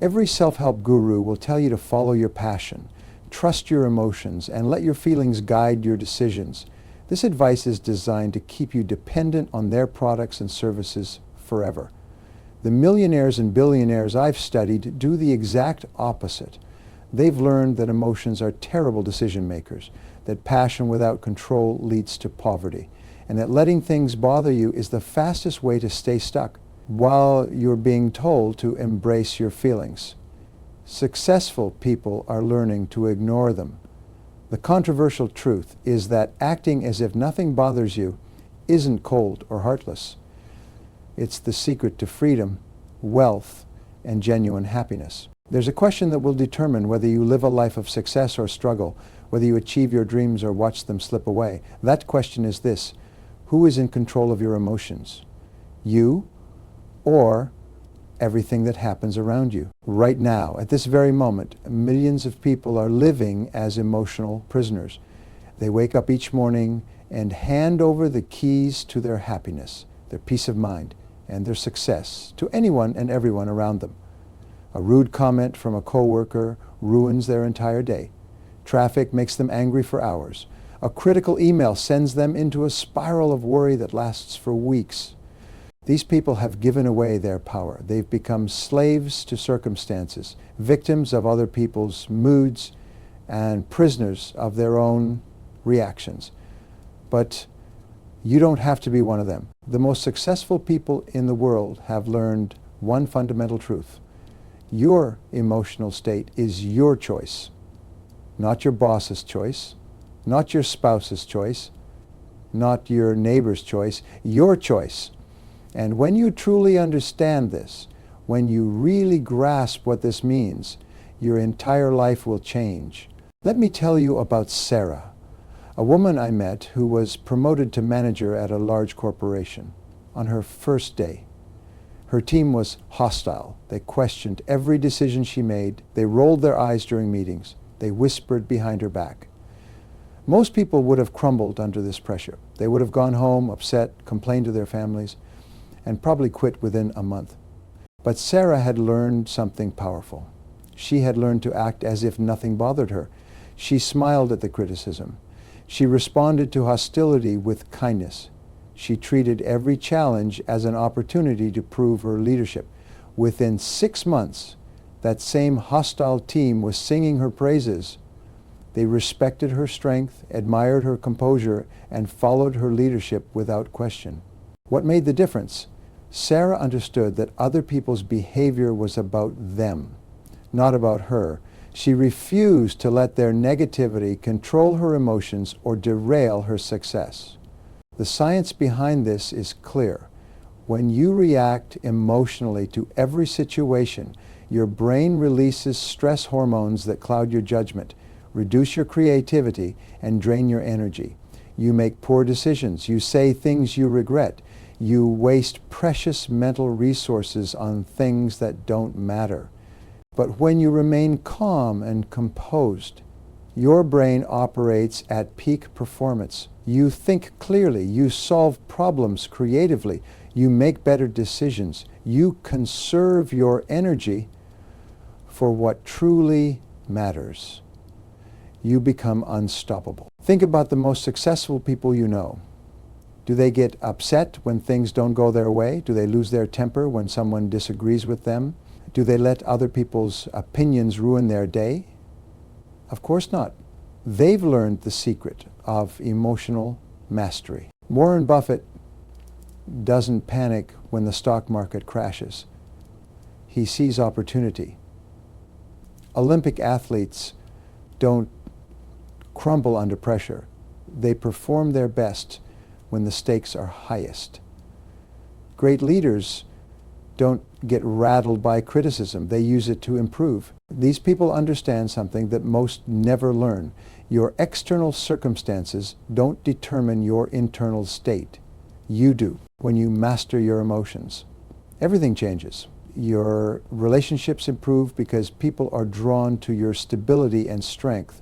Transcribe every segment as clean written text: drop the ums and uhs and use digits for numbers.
Every self-help guru will tell you to follow your passion, trust your emotions, and let your feelings guide your decisions. This advice is designed to keep you dependent on their products and services forever. The millionaires and billionaires I've studied do the exact opposite. They've learned that emotions are terrible decision makers, that passion without control leads to poverty, and that letting things bother you is the fastest way to stay stuck while you're being told to embrace your feelings. Successful people are learning to ignore them. The controversial truth is that acting as if nothing bothers you isn't cold or heartless. It's the secret to freedom, wealth, and genuine happiness. There's a question that will determine whether you live a life of success or struggle, whether you achieve your dreams or watch them slip away. That question is this: who is in control of your emotions? You or everything that happens around you? Right now, at this very moment, millions of people are living as emotional prisoners. They wake up each morning and hand over the keys to their happiness, their peace of mind, and their success to anyone and everyone around them. A rude comment from a coworker ruins their entire day. Traffic makes them angry for hours. A critical email sends them into a spiral of worry that lasts for weeks. These people have given away their power. They've become slaves to circumstances, victims of other people's moods, and prisoners of their own reactions. But you don't have to be one of them. The most successful people in the world have learned one fundamental truth. Your emotional state is your choice, not your boss's choice, not your spouse's choice, not your neighbor's choice, your choice. And when you truly understand this, when you really grasp what this means, your entire life will change. Let me tell you about Sarah, a woman I met who was promoted to manager at a large corporation. On her first day, her team was hostile. They questioned every decision she made. They rolled their eyes during meetings. They whispered behind her back. Most people would have crumbled under this pressure. They would have gone home upset, complained to their families, and probably quit within a month. But Sarah had learned something powerful. She had learned to act as if nothing bothered her. She smiled at the criticism. She responded to hostility with kindness. She treated every challenge as an opportunity to prove her leadership. Within 6 months, that same hostile team was singing her praises. They respected her strength, admired her composure, and followed her leadership without question. What made the difference? Sarah understood that other people's behavior was about them, not about her. She refused to let their negativity control her emotions or derail her success. The science behind this is clear. When you react emotionally to every situation, your brain releases stress hormones that cloud your judgment, reduce your creativity, and drain your energy. You make poor decisions. You say things you regret. You waste precious mental resources on things that don't matter. But when you remain calm and composed, your brain operates at peak performance. You think clearly. You solve problems creatively. You make better decisions. You conserve your energy for what truly matters. You become unstoppable. Think about the most successful people you know. Do they get upset when things don't go their way? Do they lose their temper when someone disagrees with them? Do they let other people's opinions ruin their day? Of course not. They've learned the secret of emotional mastery. Warren Buffett doesn't panic when the stock market crashes. He sees opportunity. Olympic athletes don't crumble under pressure. They perform their best when the stakes are highest. Great leaders don't get rattled by criticism. They use it to improve. These people understand something that most never learn. Your external circumstances don't determine your internal state. You do. When you master your emotions, everything changes. Your relationships improve because people are drawn to your stability and strength.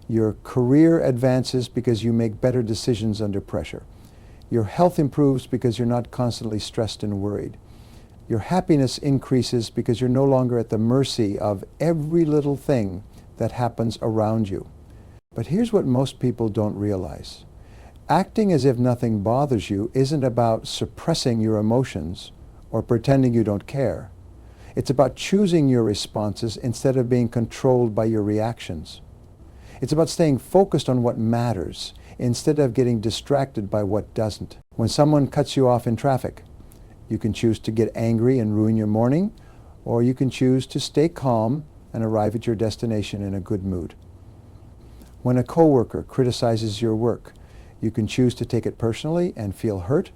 Your career advances because you make better decisions under pressure. Your health improves because you're not constantly stressed and worried. Your happiness increases because you're no longer at the mercy of every little thing that happens around you. But here's what most people don't realize. Acting as if nothing bothers you isn't about suppressing your emotions or pretending you don't care. It's about choosing your responses instead of being controlled by your reactions. It's about staying focused on what matters instead of getting distracted by what doesn't. When someone cuts you off in traffic, you can choose to get angry and ruin your morning, or you can choose to stay calm and arrive at your destination in a good mood. When a coworker criticizes your work, you can choose to take it personally and feel hurt,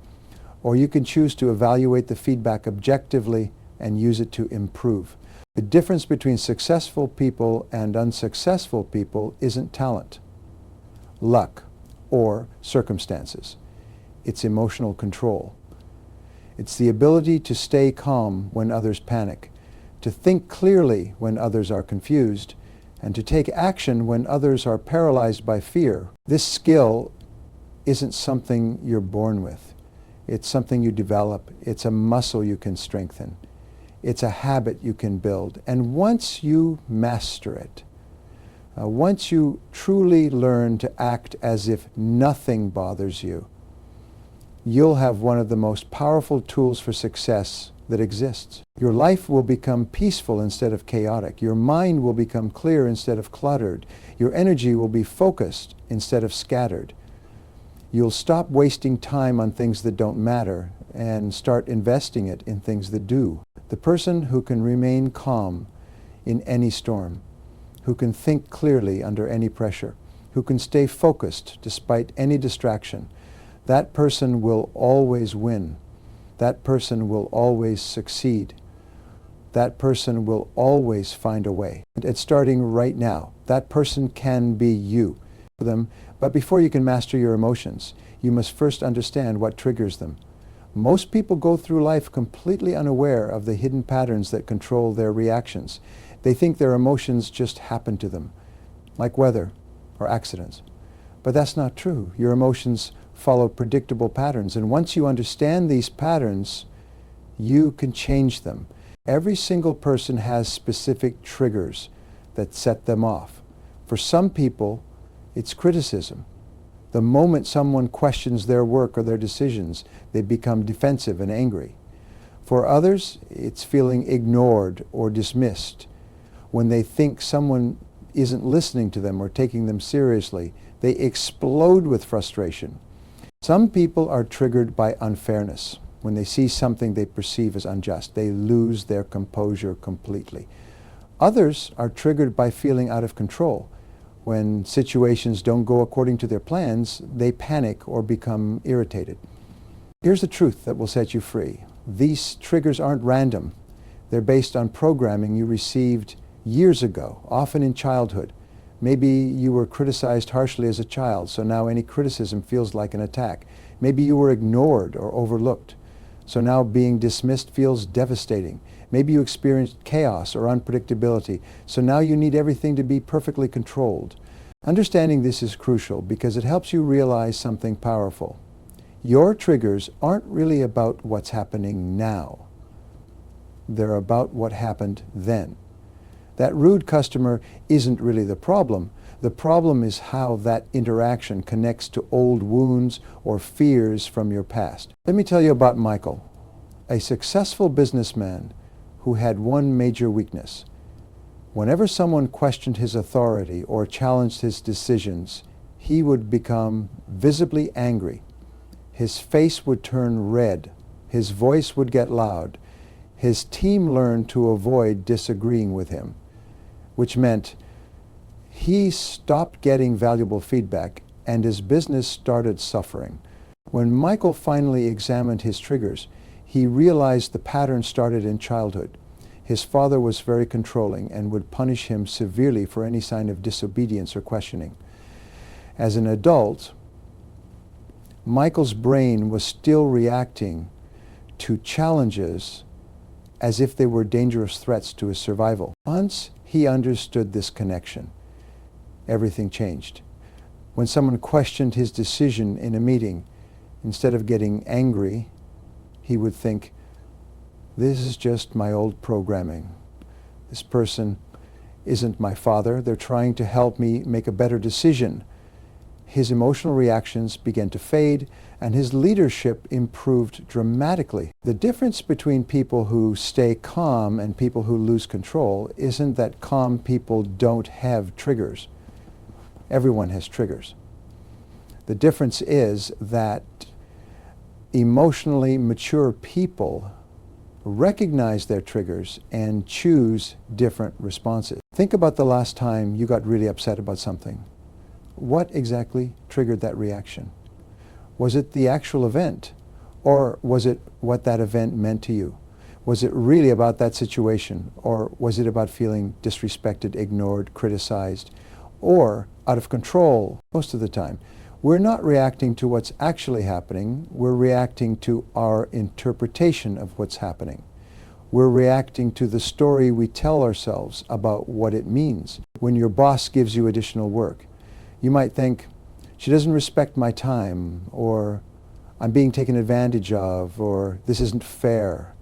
or you can choose to evaluate the feedback objectively and use it to improve. The difference between successful people and unsuccessful people isn't talent, luck, or circumstances. It's emotional control. It's the ability to stay calm when others panic, to think clearly when others are confused, and to take action when others are paralyzed by fear. This skill isn't something you're born with. It's something you develop. It's a muscle you can strengthen. It's a habit you can build. And once you master it, once you truly learn to act as if nothing bothers you, you'll have one of the most powerful tools for success that exists. Your life will become peaceful instead of chaotic. Your mind will become clear instead of cluttered. Your energy will be focused instead of scattered. You'll stop wasting time on things that don't matter and start investing it in things that do. The person who can remain calm in any storm, who can think clearly under any pressure, who can stay focused despite any distraction, that person will always win. That person will always succeed. That person will always find a way. And it's starting right now. That person can be you. But before you can master your emotions, you must first understand what triggers them. Most people go through life completely unaware of the hidden patterns that control their reactions. They think their emotions just happen to them, like weather or accidents. But that's not true. Your emotions follow predictable patterns, and once you understand these patterns, you can change them. Every single person has specific triggers that set them off. For some people, it's criticism. The moment someone questions their work or their decisions, they become defensive and angry. For others, it's feeling ignored or dismissed. When they think someone isn't listening to them or taking them seriously, they explode with frustration. Some people are triggered by unfairness. When they see something they perceive as unjust, they lose their composure completely. Others are triggered by feeling out of control. When situations don't go according to their plans, they panic or become irritated. Here's the truth that will set you free. These triggers aren't random. They're based on programming you received years ago, often in childhood. Maybe you were criticized harshly as a child, so now any criticism feels like an attack. Maybe you were ignored or overlooked, so now being dismissed feels devastating. Maybe you experienced chaos or unpredictability, so now you need everything to be perfectly controlled. Understanding this is crucial because it helps you realize something powerful. Your triggers aren't really about what's happening now. They're about what happened then. That rude customer isn't really the problem. The problem is how that interaction connects to old wounds or fears from your past. Let me tell you about Michael, a successful businessman who had one major weakness. Whenever someone questioned his authority or challenged his decisions, he would become visibly angry. His face would turn red. His voice would get loud. His team learned to avoid disagreeing with him, which meant he stopped getting valuable feedback and his business started suffering. When Michael finally examined his triggers, he realized the pattern started in childhood. His father was very controlling and would punish him severely for any sign of disobedience or questioning. As an adult, Michael's brain was still reacting to challenges as if they were dangerous threats to his survival. Once he understood this connection, everything changed. When someone questioned his decision in a meeting, instead of getting angry, he would think, This is just my old programming. This person isn't my father. They're trying to help me make a better decision. His emotional reactions began to fade, and his leadership improved dramatically. The difference between people who stay calm and people who lose control isn't that calm people don't have triggers. Everyone has triggers. The difference is that emotionally mature people recognize their triggers and choose different responses. Think about the last time you got really upset about something. What exactly triggered that reaction? Was it the actual event, or was it what that event meant to you? Was it really about that situation, or was it about feeling disrespected, ignored, criticized, or out of control? Most of the time, we're not reacting to what's actually happening. We're reacting to our interpretation of what's happening. We're reacting to the story we tell ourselves about what it means. When your boss gives you additional work, you might think, she doesn't respect my time, or I'm being taken advantage of, or this isn't fair.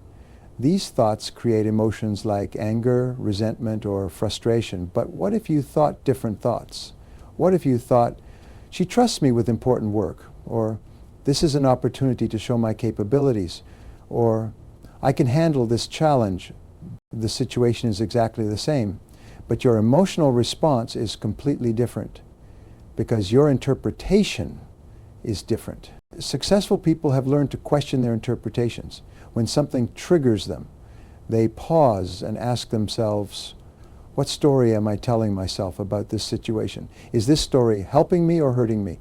These thoughts create emotions like anger, resentment, or frustration. But what if you thought different thoughts? What if you thought, she trusts me with important work, or this is an opportunity to show my capabilities, or I can handle this challenge. The situation is exactly the same, but your emotional response is completely different because your interpretation is different. Successful people have learned to question their interpretations. When something triggers them, they pause and ask themselves, what story am I telling myself about this situation? Is this story helping me or hurting me?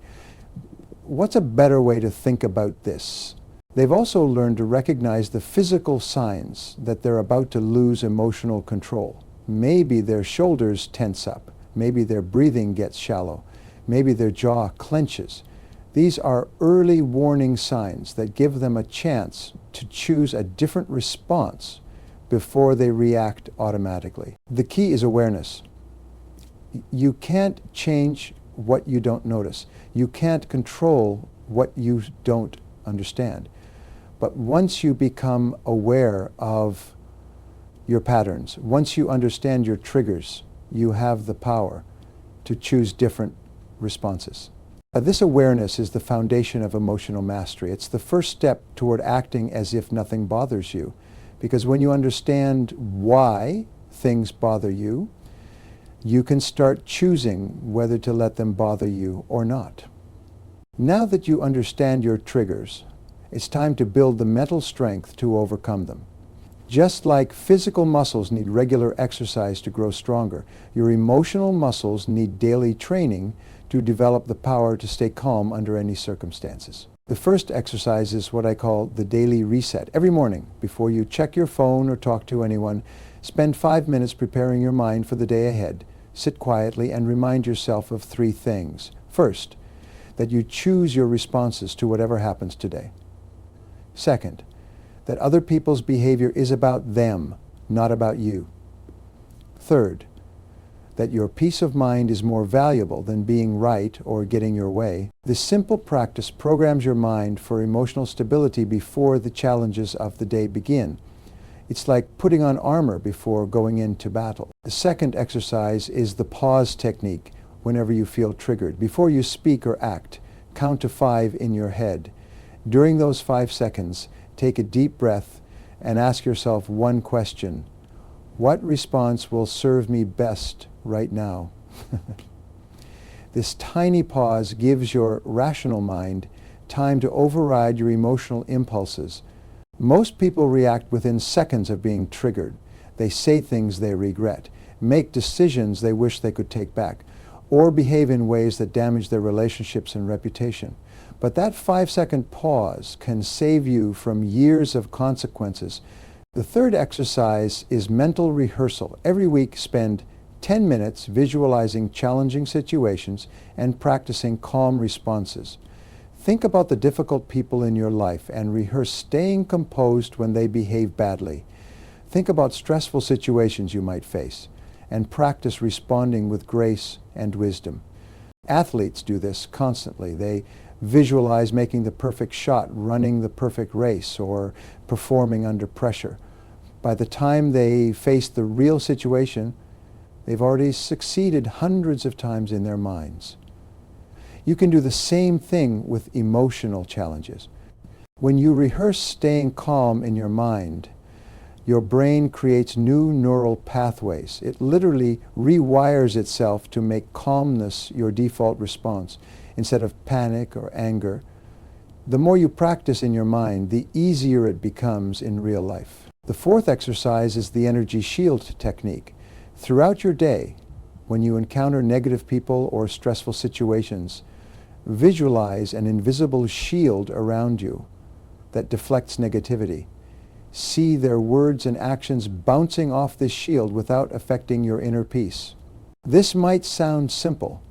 What's a better way to think about this? They've also learned to recognize the physical signs that they're about to lose emotional control. Maybe their shoulders tense up. Maybe their breathing gets shallow. Maybe their jaw clenches. These are early warning signs that give them a chance to choose a different response before they react automatically. The key is awareness. You can't change what you don't notice. You can't control what you don't understand. But once you become aware of your patterns, once you understand your triggers, you have the power to choose different responses. This awareness is the foundation of emotional mastery. It's the first step toward acting as if nothing bothers you. Because when you understand why things bother you, you can start choosing whether to let them bother you or not. Now that you understand your triggers, it's time to build the mental strength to overcome them. Just like physical muscles need regular exercise to grow stronger, your emotional muscles need daily training to develop the power to stay calm under any circumstances. The first exercise is what I call the daily reset. Every morning, before you check your phone or talk to anyone, spend 5 minutes preparing your mind for the day ahead. Sit quietly and remind yourself of 3 things. First, that you choose your responses to whatever happens today. Second, that other people's behavior is about them, not about you. Third, that your peace of mind is more valuable than being right or getting your way. This simple practice programs your mind for emotional stability before the challenges of the day begin. It's like putting on armor before going into battle. The second exercise is the pause technique whenever you feel triggered. Before you speak or act, count to 5 in your head. During those 5 seconds, take a deep breath and ask yourself one question. What response will serve me best right now? This tiny pause gives your rational mind time to override your emotional impulses. Most people react within seconds of being triggered. They say things they regret, make decisions they wish they could take back, or behave in ways that damage their relationships and reputation. But that 5-second pause can save you from years of consequences. The third exercise is mental rehearsal. Every week, spend 10 minutes visualizing challenging situations and practicing calm responses. Think about the difficult people in your life and rehearse staying composed when they behave badly. Think about stressful situations you might face and practice responding with grace and wisdom. Athletes do this constantly. They visualize making the perfect shot, running the perfect race, or performing under pressure. By the time they face the real situation, they've already succeeded hundreds of times in their minds. You can do the same thing with emotional challenges. When you rehearse staying calm in your mind, your brain creates new neural pathways. It literally rewires itself to make calmness your default response instead of panic or anger. The more you practice in your mind, the easier it becomes in real life. The fourth exercise is the energy shield technique. Throughout your day, when you encounter negative people or stressful situations, visualize an invisible shield around you that deflects negativity. See their words and actions bouncing off this shield without affecting your inner peace. This might sound simple,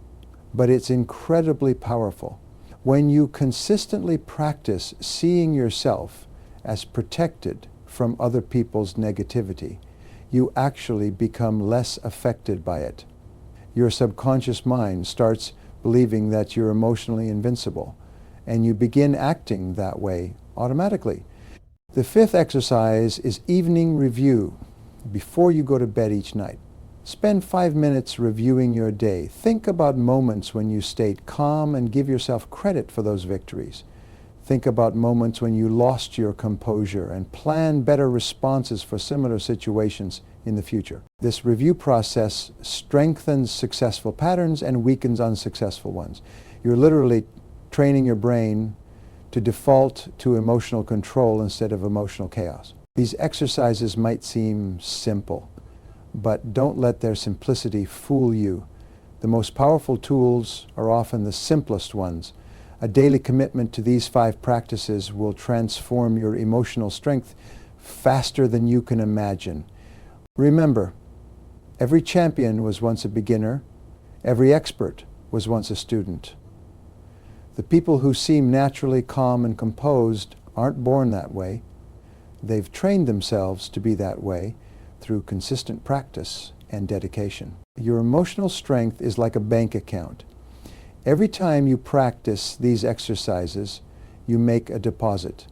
but it's incredibly powerful. When you consistently practice seeing yourself as protected from other people's negativity, you actually become less affected by it. Your subconscious mind starts believing that you're emotionally invincible, and you begin acting that way automatically. The fifth exercise is evening review before you go to bed each night. Spend 5 minutes reviewing your day. Think about moments when you stayed calm and give yourself credit for those victories. Think about moments when you lost your composure and plan better responses for similar situations in the future. This review process strengthens successful patterns and weakens unsuccessful ones. You're literally training your brain to default to emotional control instead of emotional chaos. These exercises might seem simple, but don't let their simplicity fool you. The most powerful tools are often the simplest ones. A daily commitment to these 5 practices will transform your emotional strength faster than you can imagine. Remember, every champion was once a beginner. Every expert was once a student. The people who seem naturally calm and composed aren't born that way. They've trained themselves to be that way through consistent practice and dedication. Your emotional strength is like a bank account. Every time you practice these exercises, you make a deposit.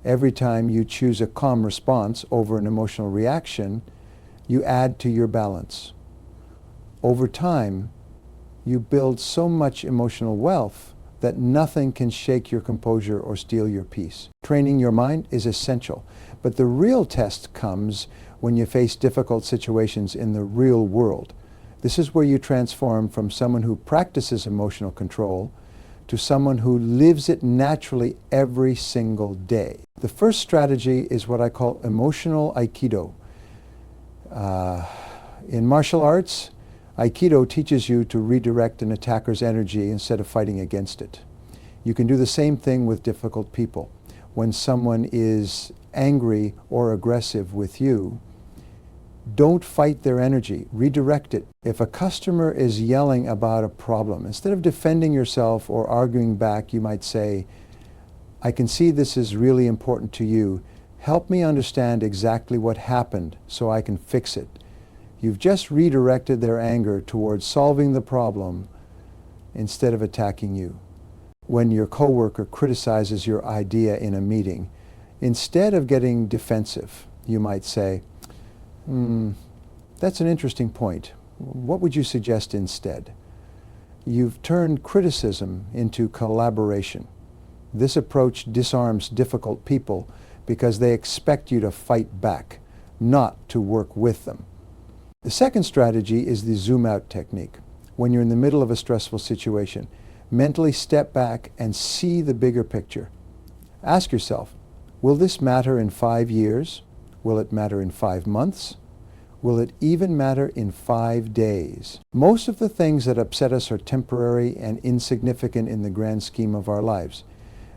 Every time you choose a calm response over an emotional reaction, you add to your balance. Over time, you build so much emotional wealth that nothing can shake your composure or steal your peace. Training your mind is essential, but the real test comes when you face difficult situations in the real world. This is where you transform from someone who practices emotional control to someone who lives it naturally every single day. The first strategy is what I call emotional Aikido. In martial arts, Aikido teaches you to redirect an attacker's energy instead of fighting against it. You can do the same thing with difficult people. When someone is angry or aggressive with you, don't fight their energy, redirect it. If a customer is yelling about a problem, instead of defending yourself or arguing back, you might say, "I can see this is really important to you. Help me understand exactly what happened so I can fix it." You've just redirected their anger towards solving the problem instead of attacking you. When your coworker criticizes your idea in a meeting, instead of getting defensive, you might say, "That's an interesting point. What would you suggest instead?" You've turned criticism into collaboration. This approach disarms difficult people because they expect you to fight back, not to work with them. The second strategy is the zoom out technique. When you're in the middle of a stressful situation, mentally step back and see the bigger picture. Ask yourself, will this matter in 5 years? Will it matter in 5 months? Will it even matter in 5 days? Most of the things that upset us are temporary and insignificant in the grand scheme of our lives.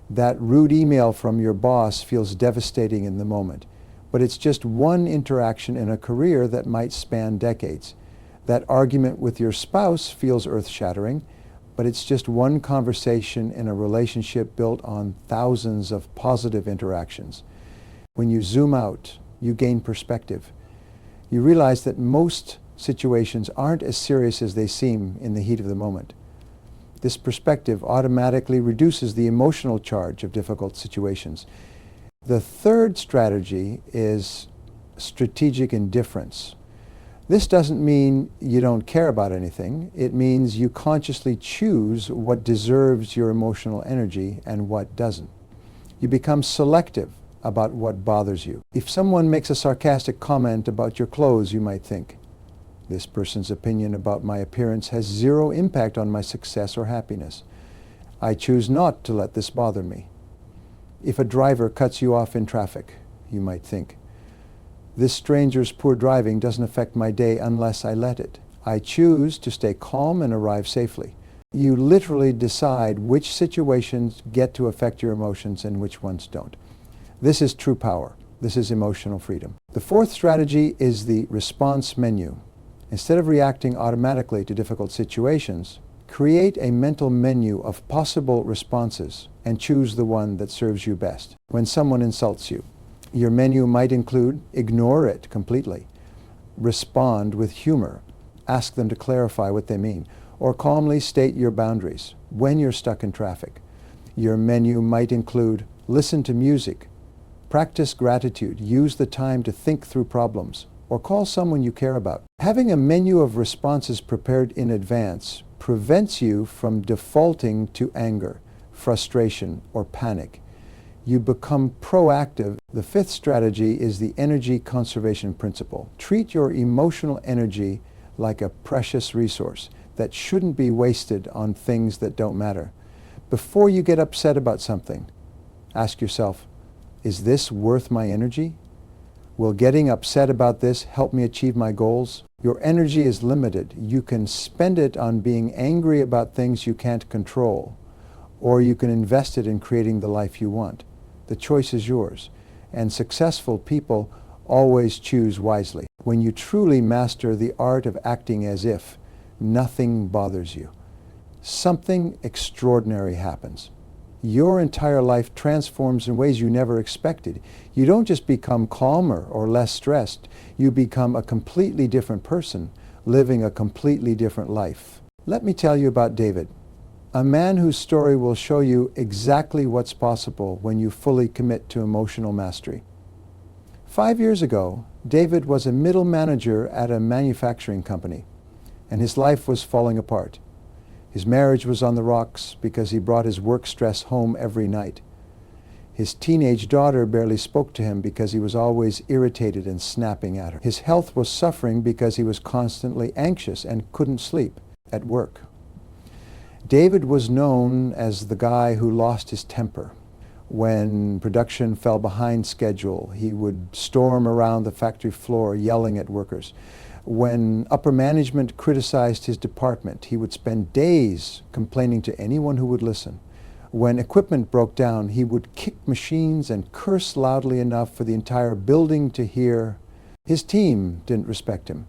That rude email from your boss feels devastating in the moment, but it's just one interaction in a career that might span decades. That argument with your spouse feels earth-shattering, but it's just one conversation in a relationship built on thousands of positive interactions. When you zoom out, you gain perspective. You realize that most situations aren't as serious as they seem in the heat of the moment. This perspective automatically reduces the emotional charge of difficult situations. The third strategy is strategic indifference. This doesn't mean you don't care about anything. It means you consciously choose what deserves your emotional energy and what doesn't. You become selective about what bothers you. If someone makes a sarcastic comment about your clothes, you might think, this person's opinion about my appearance has zero impact on my success or happiness. I choose not to let this bother me. If a driver cuts you off in traffic, you might think, this stranger's poor driving doesn't affect my day unless I let it. I choose to stay calm and arrive safely. You literally decide which situations get to affect your emotions and which ones don't. This is true power. This is emotional freedom. The fourth strategy is the response menu. Instead of reacting automatically to difficult situations, create a mental menu of possible responses and choose the one that serves you best. When someone insults you, your menu might include ignore it completely, respond with humor, ask them to clarify what they mean, or calmly state your boundaries when you're stuck in traffic. Your menu might include listen to music, practice gratitude, use the time to think through problems, or call someone you care about. Having a menu of responses prepared in advance prevents you from defaulting to anger, frustration, or panic. You become proactive. The fifth strategy is the energy conservation principle. Treat your emotional energy like a precious resource that shouldn't be wasted on things that don't matter. Before you get upset about something, ask yourself, is this worth my energy? Will getting upset about this help me achieve my goals? Your energy is limited. You can spend it on being angry about things you can't control, or you can invest it in creating the life you want. The choice is yours, and successful people always choose wisely. When you truly master the art of acting as if, nothing bothers you, something extraordinary happens. Your entire life transforms in ways you never expected. You don't just become calmer or less stressed. You become a completely different person, living a completely different life. Let me tell you about David, a man whose story will show you exactly what's possible when you fully commit to emotional mastery. 5 years ago, David was a middle manager at a manufacturing company, and his life was falling apart. His marriage was on the rocks because he brought his work stress home every night. His teenage daughter barely spoke to him because he was always irritated and snapping at her. His health was suffering because he was constantly anxious and couldn't sleep at work. David was known as the guy who lost his temper. When production fell behind schedule, he would storm around the factory floor yelling at workers. When upper management criticized his department, he would spend days complaining to anyone who would listen. When equipment broke down, he would kick machines and curse loudly enough for the entire building to hear. His team didn't respect him.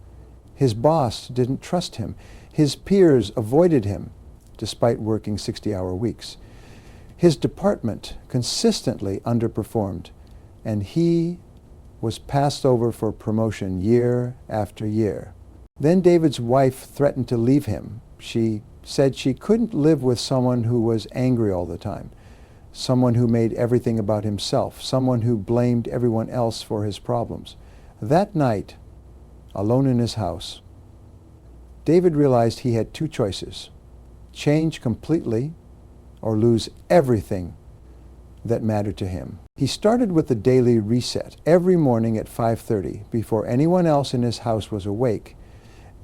His boss didn't trust him. His peers avoided him, despite working 60-hour weeks. His department consistently underperformed, and he was passed over for promotion year after year. Then David's wife threatened to leave him. She said she couldn't live with someone who was angry all the time, someone who made everything about himself, someone who blamed everyone else for his problems. That night, alone in his house, David realized he had two choices: change completely or lose everything that mattered to him. He started with the daily reset. Every morning at 5:30, before anyone else in his house was awake,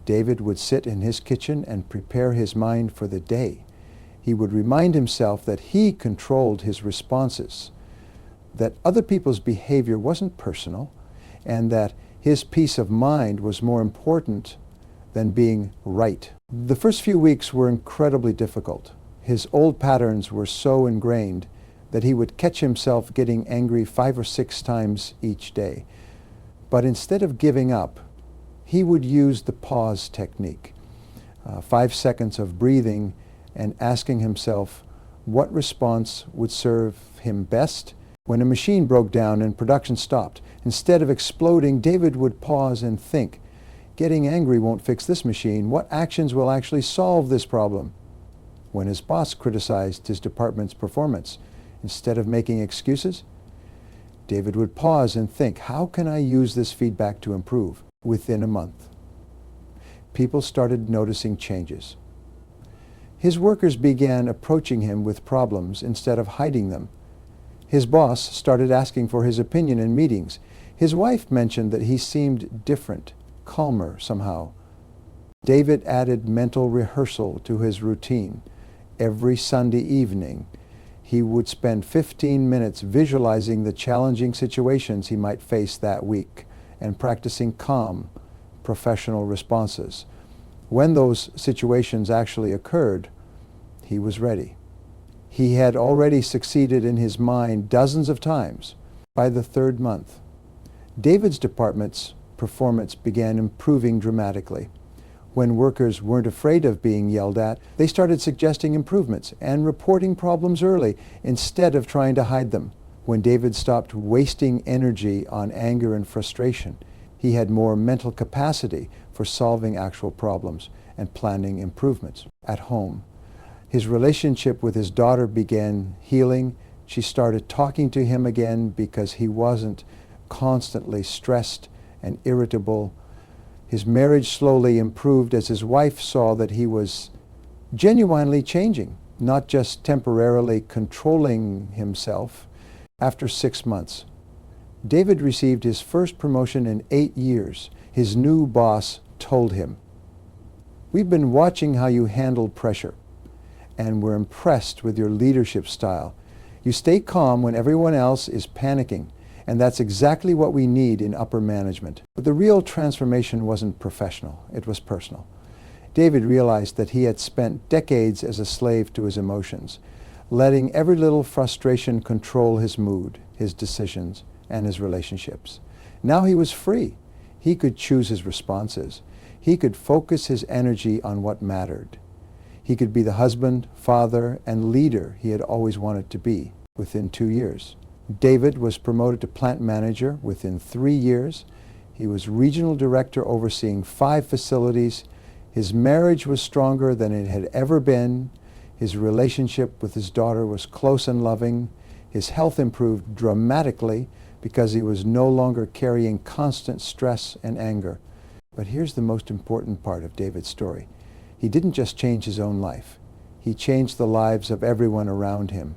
David would sit in his kitchen and prepare his mind for the day. He would remind himself that he controlled his responses, that other people's behavior wasn't personal, and that his peace of mind was more important than being right. The first few weeks were incredibly difficult. His old patterns were so ingrained that he would catch himself getting angry 5 or 6 times each day. But instead of giving up, he would use the pause technique, 5 seconds of breathing and asking himself what response would serve him best. When a machine broke down and production stopped, instead of exploding, David would pause and think, getting angry won't fix this machine. What actions will actually solve this problem? When his boss criticized his department's performance, instead of making excuses, David would pause and think, how can I use this feedback to improve? Within a month, people started noticing changes. His workers began approaching him with problems instead of hiding them. His boss started asking for his opinion in meetings. His wife mentioned that he seemed different, calmer somehow. David added mental rehearsal to his routine. Every Sunday evening, he would spend 15 minutes visualizing the challenging situations he might face that week and practicing calm, professional responses. When those situations actually occurred, he was ready. He had already succeeded in his mind dozens of times. By the third month, David's department's performance began improving dramatically. When workers weren't afraid of being yelled at, they started suggesting improvements and reporting problems early instead of trying to hide them. When David stopped wasting energy on anger and frustration, he had more mental capacity for solving actual problems and planning improvements at home. His relationship with his daughter began healing. She started talking to him again because he wasn't constantly stressed and irritable. His marriage slowly improved as his wife saw that he was genuinely changing, not just temporarily controlling himself. After 6 months, David received his first promotion in 8 years. His new boss told him, "We've been watching how you handle pressure, and we're impressed with your leadership style. You stay calm when everyone else is panicking, and that's exactly what we need in upper management." But the real transformation wasn't professional, it was personal. David realized that he had spent decades as a slave to his emotions, letting every little frustration control his mood, his decisions, and his relationships. Now he was free. He could choose his responses. He could focus his energy on what mattered. He could be the husband, father, and leader he had always wanted to be within 2 years. David was promoted to plant manager within 3 years. He was regional director overseeing 5 facilities. His marriage was stronger than it had ever been. His relationship with his daughter was close and loving. His health improved dramatically because he was no longer carrying constant stress and anger. But here's the most important part of David's story. He didn't just change his own life. He changed the lives of everyone around him.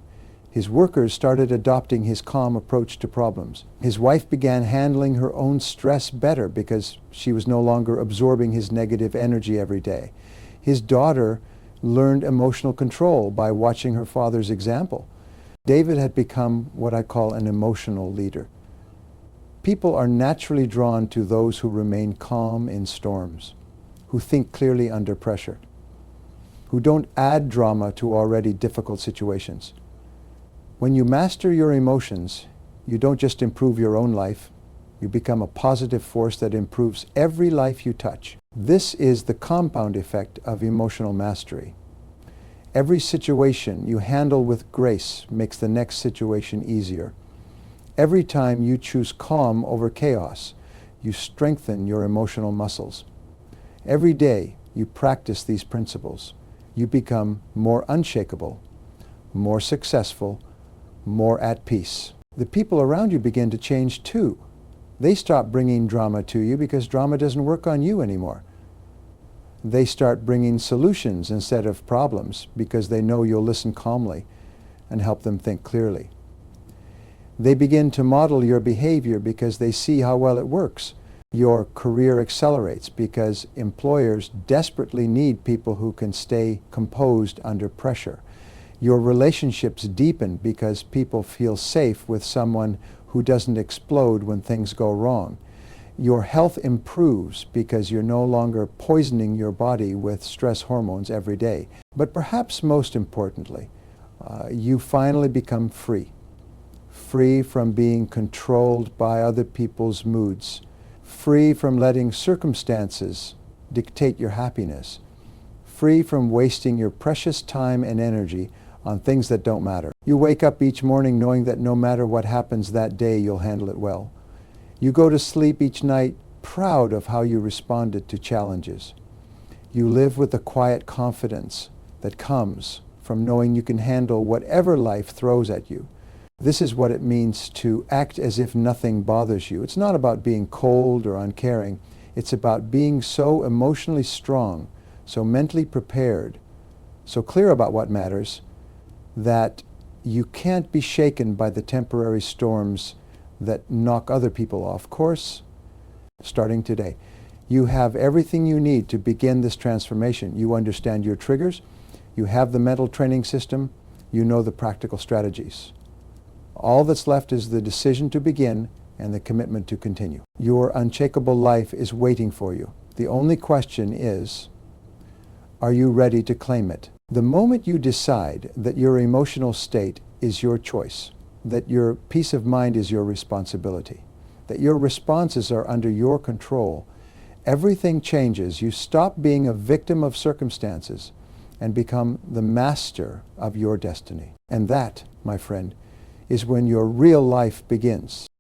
His workers started adopting his calm approach to problems. His wife began handling her own stress better because she was no longer absorbing his negative energy every day. His daughter learned emotional control by watching her father's example. David had become what I call an emotional leader. People are naturally drawn to those who remain calm in storms, who think clearly under pressure, who don't add drama to already difficult situations. When you master your emotions, you don't just improve your own life, you become a positive force that improves every life you touch. This is the compound effect of emotional mastery. Every situation you handle with grace makes the next situation easier. Every time you choose calm over chaos, you strengthen your emotional muscles. Every day you practice these principles, you become more unshakable, more successful, more at peace. The people around you begin to change too. They stop bringing drama to you because drama doesn't work on you anymore. They start bringing solutions instead of problems because they know you'll listen calmly and help them think clearly. They begin to model your behavior because they see how well it works. Your career accelerates because employers desperately need people who can stay composed under pressure. Your relationships deepen because people feel safe with someone who doesn't explode when things go wrong. Your health improves because you're no longer poisoning your body with stress hormones every day. But perhaps most importantly, you finally become free. Free from being controlled by other people's moods. Free from letting circumstances dictate your happiness. Free from wasting your precious time and energy on things that don't matter. You wake up each morning knowing that no matter what happens that day, you'll handle it well. You go to sleep each night proud of how you responded to challenges. You live with the quiet confidence that comes from knowing you can handle whatever life throws at you. This is what it means to act as if nothing bothers you. It's not about being cold or uncaring. It's about being so emotionally strong, so mentally prepared, so clear about what matters, that you can't be shaken by the temporary storms that knock other people off course. Starting today, you have everything you need to begin this transformation. You understand your triggers, you have the mental training system, you know the practical strategies. All that's left is the decision to begin and the commitment to continue. Your unshakable life is waiting for you. The only question is, are you ready to claim it? The moment you decide that your emotional state is your choice, that your peace of mind is your responsibility, that your responses are under your control, everything changes. You stop being a victim of circumstances and become the master of your destiny. And that, my friend, is when your real life begins.